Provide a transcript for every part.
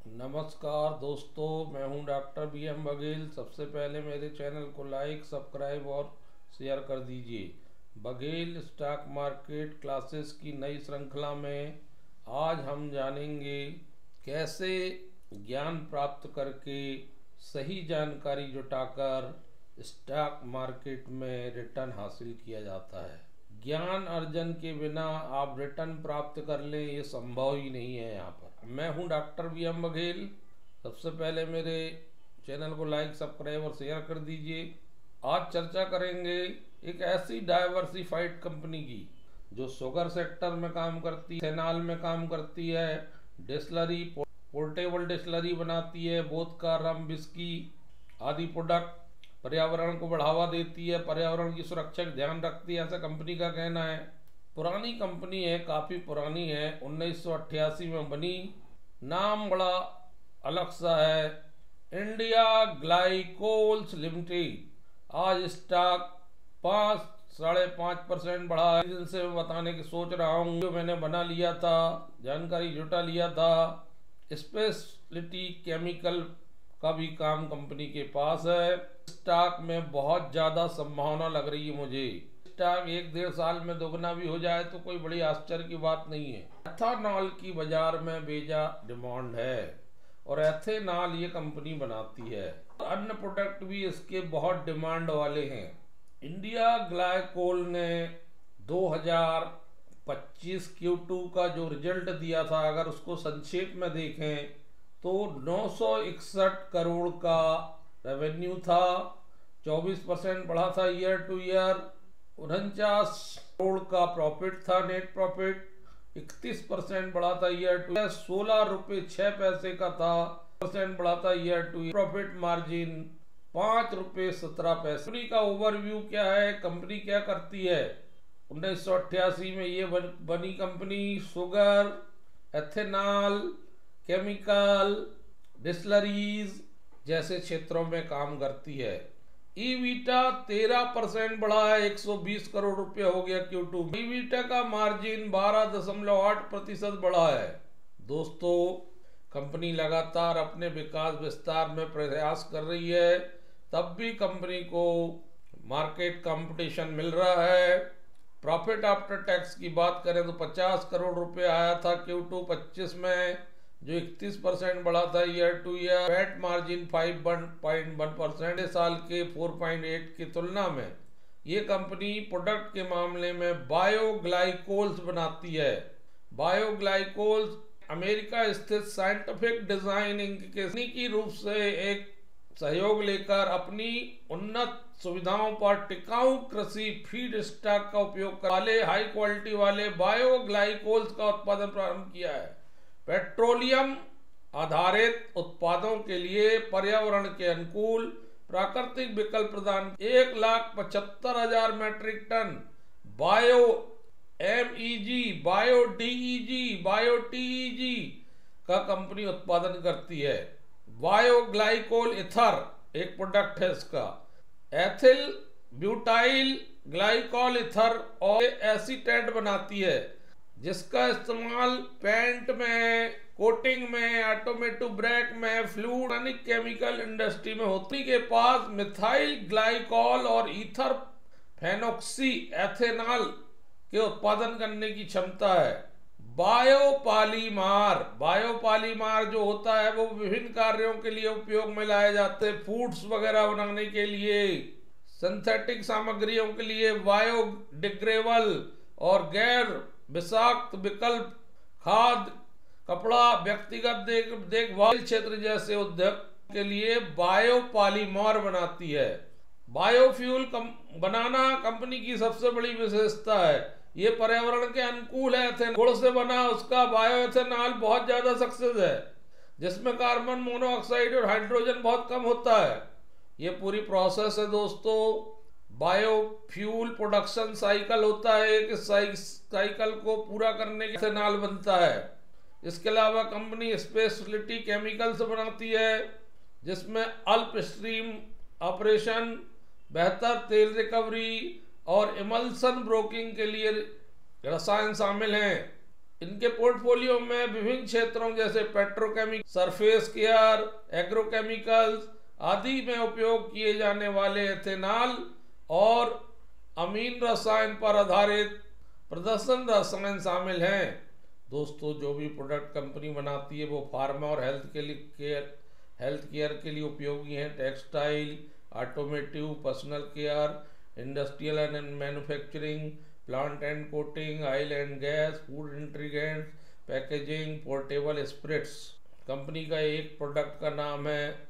नमस्कार दोस्तों, मैं हूं डॉक्टर BM बघेल। सबसे पहले मेरे चैनल को लाइक, सब्सक्राइब और शेयर कर दीजिए। बघेल स्टॉक मार्केट क्लासेस की नई श्रृंखला में आज हम जानेंगे कैसे ज्ञान प्राप्त करके सही जानकारी जुटाकर स्टॉक मार्केट में रिटर्न हासिल किया जाता है। ज्ञान अर्जन के बिना आप रिटर्न प्राप्त कर लें, ये संभव ही नहीं है। यहाँ पर मैं हूं डॉक्टर BM बघेल। सबसे पहले मेरे चैनल को लाइक, सब्सक्राइब और शेयर कर दीजिए। आज चर्चा करेंगे एक ऐसी डाइवर्सिफाइड कंपनी की जो शुगर सेक्टर में काम करती है, इथेनॉल में काम करती है, डिस्लरी, पोर्टेबल डिस्लरी बनाती है, वोदका, रम, विस्की आदि प्रोडक्ट, पर्यावरण को बढ़ावा देती है, पर्यावरण की सुरक्षा का ध्यान रखती है, ऐसा कंपनी का कहना है। पुरानी कंपनी है, काफ़ी पुरानी है, 1988 में बनी। नाम बड़ा अलग सा है, इंडिया ग्लाइकोल्स लिमिटेड। आज स्टॉक 5-5.5% बढ़ा है। जिनसे मैं बताने की सोच रहा हूँ, जो मैंने बना लिया था, जानकारी जुटा लिया था। स्पेशलिटी केमिकल का भी काम कंपनी के पास है। स्टॉक में बहुत ज़्यादा संभावना लग रही है मुझे। स्टॉक 1-1.5 साल में दोगुना भी हो जाए तो कोई बड़ी आश्चर्य की बात नहीं है। एथेनॉल की बाजार में बेजा डिमांड है और एथेनॉल ये कंपनी बनाती है। अन्य प्रोडक्ट भी इसके बहुत डिमांड वाले हैं। इंडिया ग्लाइकोल ने 2025 Q2 का जो रिजल्ट दिया था, अगर उसको संक्षेप में देखें तो 961 करोड़ का रेवेन्यू था, 24% बढ़ा था ईयर टू ईयर। 49 करोड़ का प्रॉफिट था, नेट प्रॉफिट 31% बढ़ा था ईयर टू ईयर। 16 रुपये 6 पैसे का था, % बढ़ा था year two year. Profit margin 5 रुपये 17 पैसे। कंपनी का ओवरव्यू क्या है, कंपनी क्या करती है। 1988 में ये बनी कंपनी शुगर, एथेनॉल, केमिकल, डिस्लरीज जैसे क्षेत्रों में काम करती है। ईवीटा 13% बढ़ा है, 120 करोड़ रुपए हो गया Q2। ईवीटा का मार्जिन 12.8% बढ़ा है। दोस्तों, कंपनी लगातार अपने विकास विस्तार में प्रयास कर रही है, तब भी कंपनी को मार्केट कंपटीशन मिल रहा है। प्रॉफिट आफ्टर टैक्स की बात करें तो 50 करोड़ रुपए आया था Q2 25 में, जो 31% बढ़ा था year two year. PAT margin 5.1% साल के 4.8 की तुलना में। ये कंपनी प्रोडक्ट के मामले में बायोग्लाइकोल्स बनाती है। बायोग्लाइकोल्स अमेरिका स्थित साइंटिफिक डिजाइन इंक के तकनीकी रूप से एक सहयोग लेकर अपनी उन्नत सुविधाओं पर टिकाऊ कृषि फीड स्टॉक का उपयोग करने वाले हाई क्वालिटी वाले बायोग्लाइकोल्स का उत्पादन प्रारंभ किया है। पेट्रोलियम आधारित उत्पादों के लिए पर्यावरण के अनुकूल प्राकृतिक विकल्प प्रदान 1,75,000 metric ton bio MEG, bio DEG, bio TEG का कंपनी उत्पादन करती है। बायोग्लाइकोल इथर एक प्रोडक्ट है इसका। एथिल ब्यूटाइल ग्लाइकोल इथर और एसीटेट बनाती है, जिसका इस्तेमाल पेंट में, कोटिंग में, ऑटोमेटिव ब्रेक में, फ्लूइड केमिकल इंडस्ट्री में होती के पास मिथाइल ग्लाइकोल और ईथर फेनोक्सी एथेनॉल के उत्पादन करने की क्षमता है। बायोपॉलीमार जो होता है वो विभिन्न कार्यों के लिए उपयोग में लाए जाते हैं। फूड्स वगैरह बनाने के लिए, सिंथेटिक सामग्रियों के लिए, बायोडिग्रेडेबल और गैर विषाक्त विकल्प, खाद, कपड़ा, व्यक्तिगत देखभाल क्षेत्र जैसे उद्योग के लिए बायोपॉलीमर बनाती है। बायोफ्यूल बनाना कंपनी की सबसे बड़ी विशेषता है। ये पर्यावरण के अनुकूल है। गुड़ से बना उसका बायोएथेनॉल बहुत ज्यादा सक्सेस है, जिसमें कार्बन मोनोऑक्साइड और हाइड्रोजन बहुत कम होता है। ये पूरी प्रोसेस है दोस्तों। बायोफ्यूल प्रोडक्शन साइकिल होता है, एक साइकिल को पूरा करने के एथेनॉल बनता है। इसके अलावा कंपनी स्पेशलिटी केमिकल्स बनाती है, जिसमें अल्प स्ट्रीम ऑपरेशन, बेहतर तेल रिकवरी और इमल्सन ब्रोकिंग के लिए रसायन शामिल हैं। इनके पोर्टफोलियो में विभिन्न क्षेत्रों जैसे पेट्रोकेमिकल, सरफेस केयर, एग्रोकेमिकल्स आदि में उपयोग किए जाने वाले एथेनॉल और अमीन रसायन पर आधारित प्रदर्शन रसायन शामिल हैं। दोस्तों, जो भी प्रोडक्ट कंपनी बनाती है वो फार्मा और हेल्थ केयर के लिए उपयोगी हैं। Textile, automotive, personal care, industrial and manufacturing, plant and coating, oil and gas, food ingredients, packaging, portable spirits. Company का एक प्रोडक्ट का नाम है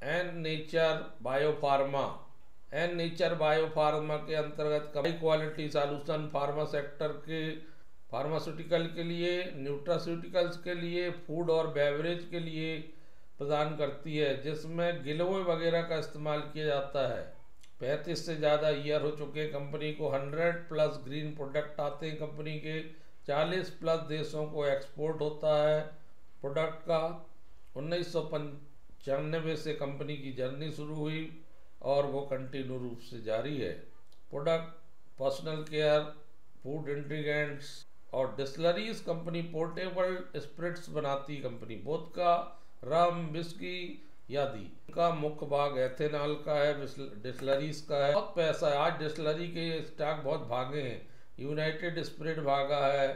En Nature Biopharma. En Nature Biopharma के अंतर्गत high quality solution pharma sector के pharmaceutical के लिए, न्यूट्रास्यूटिकल्स के लिए, फूड और बेवरेज के लिए प्रदान करती है, जिसमें गिलोय वगैरह का इस्तेमाल किया जाता है। 35 से ज़्यादा ईयर हो चुके हैं कंपनी को। 100+ ग्रीन प्रोडक्ट आते हैं कंपनी के। 40+ देशों को एक्सपोर्ट होता है प्रोडक्ट का। 1995 से कंपनी की जर्नी शुरू हुई और वो कंटिन्यू रूप से जारी है। Product personal care, food ingredients और डिस्लरीज। कंपनी पोर्टेबल स्पिरिट्स बनाती कंपनी, वोदका, रम, विस्की आदि। का मुख्य भाग एथेनॉल का है, डिस्लरीज का है। बहुत पैसा है आज, डिस्लरी के स्टॉक बहुत भागे हैं। यूनाइटेड स्पिरिट भागा है,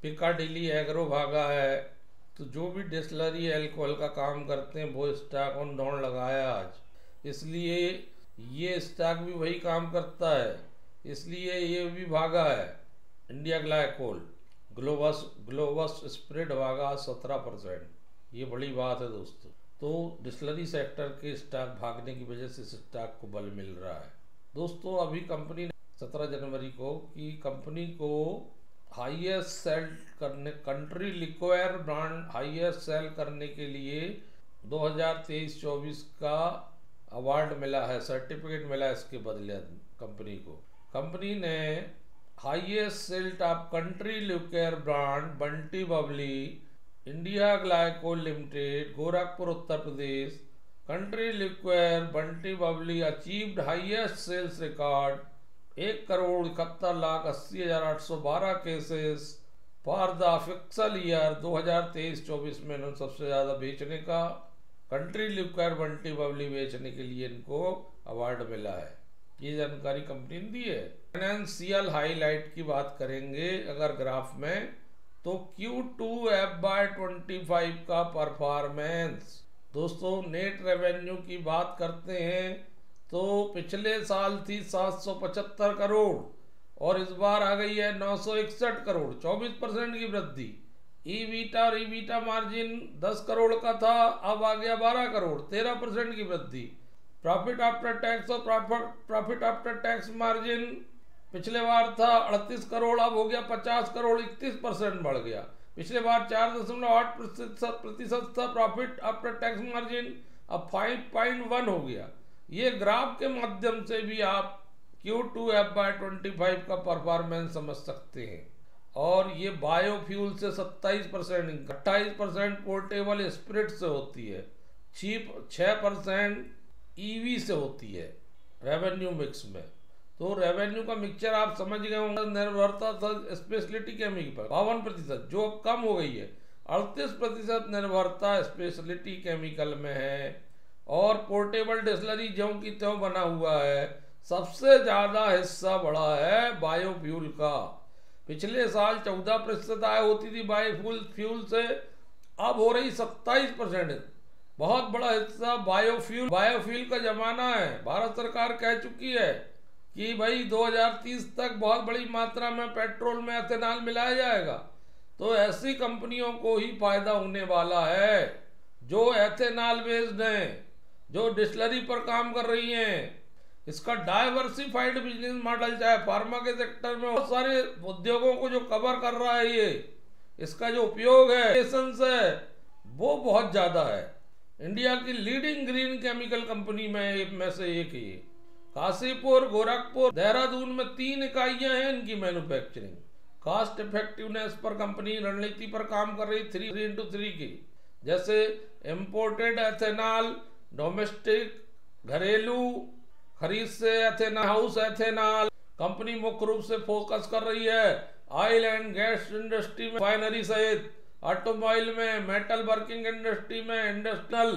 पिकाडिली एग्रो भागा है। तो जो भी डिस्लरी एल्कोहल का काम करते हैं वो स्टॉक ऑन डाउन लगाया आज, इसलिए ये स्टॉक भी वही काम करता है, इसलिए ये भी भागा है। इंडिया ग्लाइकोल, ग्लोबस स्प्रेड भागा 17%। ये बड़ी बात है दोस्तों। तो डिस्लरी सेक्टर के स्टॉक भागने की वजह से स्टॉक को बल मिल रहा है। दोस्तों, अभी कंपनी ने 17 जनवरी को कि कंपनी को हाईएस्ट सेल करने, country liquor brand highest cell करने के लिए 2023-24 का अवार्ड मिला है, सर्टिफिकेट मिला है। इसके बदले कंपनी को, कंपनी ने highest sale top country liquor brand Bunty Babli, India Glycol Limited, Gorakhpur Uttar Pradesh. Country liquor Bunty Babli achieved highest sales record 1,71,80,812 cases for the fiscal year 2023-24 में इन्होंने सबसे ज़्यादा बेचने का, कंट्री लिक्वायर बंटी बबली बेचने के लिए इनको अवार्ड मिला है। ये जानकारी कंपनी ने दी है। फाइनेंशियल हाईलाइट की बात करेंगे अगर ग्राफ में, तो Q2 FY25 का परफॉर्मेंस। दोस्तों, नेट रेवेन्यू की बात करते हैं तो पिछले साल थी 775 करोड़ और इस बार आ गई है 961 करोड़, 24% की वृद्धि। ईबीटा और ईबीटा मार्जिन 10 करोड़ का था, अब आ गया 12 करोड़, 13% की वृद्धि। प्रॉफिट आफ्टर टैक्स और प्रॉफिट आफ्टर टैक्स मार्जिन पिछले बार था 38 करोड़, अब हो गया 50 करोड़, 31% बढ़ गया। पिछले बार 4.8% था प्रॉफिट आफ्टर टैक्स मार्जिन, अब 5.1 हो गया। ये ग्राफ के माध्यम से भी आप Q2 FY25 का परफॉर्मेंस समझ सकते हैं। और ये बायोफ्यूल से 27%, 28% पोर्टेबल स्पिरिट से होती है, 6% ईवी से होती है रेवेन्यू मिक्स में। तो रेवेन्यू का मिक्सचर आप समझ गए होंगे। निर्भरता था स्पेशलिटी केमिकल पर 52%, जो कम हो गई है। 38% निर्भरता स्पेशलिटी केमिकल में है और पोर्टेबल डिस्लरी ज्यों की त्यों बना हुआ है। सबसे ज्यादा हिस्सा बढ़ा है बायोफ्यूल का। पिछले साल 14% आय होती थी बायोफ्यूल से, अब हो रही 27%। बहुत बड़ा हिस्सा बायोफ्यूल का जमाना है। भारत सरकार कह चुकी है कि भाई 2030 तक बहुत बड़ी मात्रा में पेट्रोल में एथेनॉल मिलाया जाएगा। तो ऐसी कंपनियों को ही फायदा होने वाला है जो एथेनॉल बेस्ड हैं, जो डिस्लरी पर काम कर रही हैं। इसका डाइवर्सिफाइड बिजनेस मॉडल, चाहे फार्मा के सेक्टर में बहुत सारे उद्योगों को जो कवर कर रहा है, ये इसका जो उपयोग है वो बहुत ज्यादा है। इंडिया की लीडिंग ग्रीन केमिकल कंपनी में से एक है। काशीपुर, गोरखपुर, देहरादून में 3 इकाइयां हैं इनकी मैन्युफैक्चरिंग। कॉस्ट इफेक्टिवनेस पर कंपनी रणनीति पर काम कर रही 3x3 की, जैसे इंपोर्टेड एथेनॉल, डोमेस्टिक घरेलू खरीद से एथेनॉल, हाउस एथेनॉल। कंपनी मुख्य रूप से फोकस कर रही है ऑयल एंड गैस इंडस्ट्री में, रिफाइनरी सहित ऑटोमोबाइल में, मेटल वर्किंग इंडस्ट्री में, इंडस्ट्रियल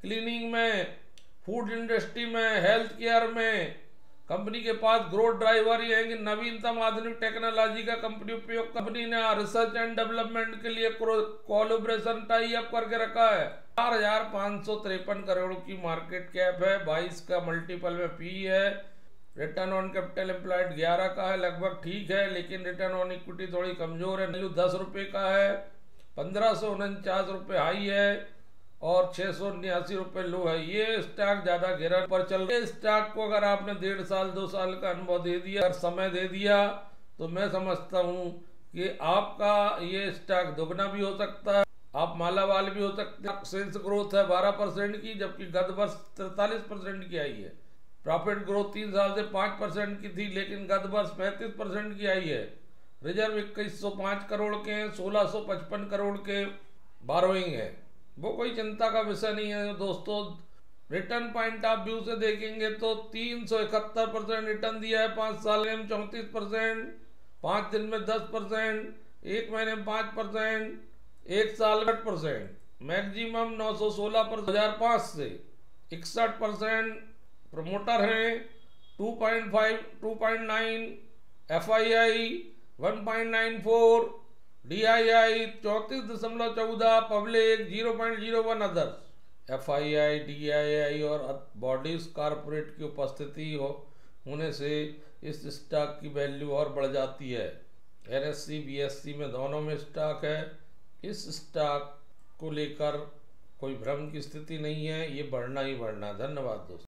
क्लीनिंग में, फूड इंडस्ट्री में, हेल्थ केयर में। कंपनी के पास ग्रोथ ड्राइवर ये है कि नवीनतम आधुनिक टेक्नोलॉजी का कंपनी उपयोग, कंपनी ने रिसर्च एंड डेवलपमेंट के लिए कोलैबोरेशन टाई अप करके रखा है। 4,553 करोड़ की मार्केट कैप है, 22 का मल्टीपल में पी है। रिटर्न ऑन कैपिटल एम्प्लॉयड 11 का है, लगभग ठीक है, लेकिन रिटर्न ऑन इक्विटी थोड़ी कमजोर है। वैल्यू 10 रुपये का है, 1549 रुपये हाई है और 689 रुपये लो है। ये स्टॉक ज्यादा गिरन पर चल रहा है। स्टॉक को अगर आपने 1.5 साल 2 साल का अनुभव दे दिया, अगर समय दे दिया, तो मैं समझता हूँ कि आपका ये स्टॉक दुगना भी हो सकता है, आप मालामाल भी हो सकते हैं। सेल्स ग्रोथ है 12% की, जबकि गत वर्ष 43% की आई है। प्रॉफिट ग्रोथ 3 साल से 5% की थी, लेकिन गत वर्ष 35% की आई है। रिजर्व 2105 करोड़ के हैं, 1655 करोड़ के बारोइंग है। वो कोई चिंता का विषय नहीं है दोस्तों। रिटर्न पॉइंट ऑफ व्यू से देखेंगे तो 371% रिटर्न दिया है 5 साल में, 34%, 5 दिन में 10%, 1 महीने में 5%, 1 साल में 8%, मैक्सिमम 916% 2005 से 61%। प्रमोटर हैं 2.5 2.9, FII 1.94, DII 34.14, public 0.01 others. FII, DII और बॉडीज कॉरपोरेट की उपस्थिति होने से इस स्टॉक की वैल्यू और बढ़ जाती है। NSE, BSE में दोनों में स्टॉक है। इस स्टॉक को लेकर कोई भ्रम की स्थिति नहीं है, ये बढ़ना ही बढ़ना। धन्यवाद दोस्तों।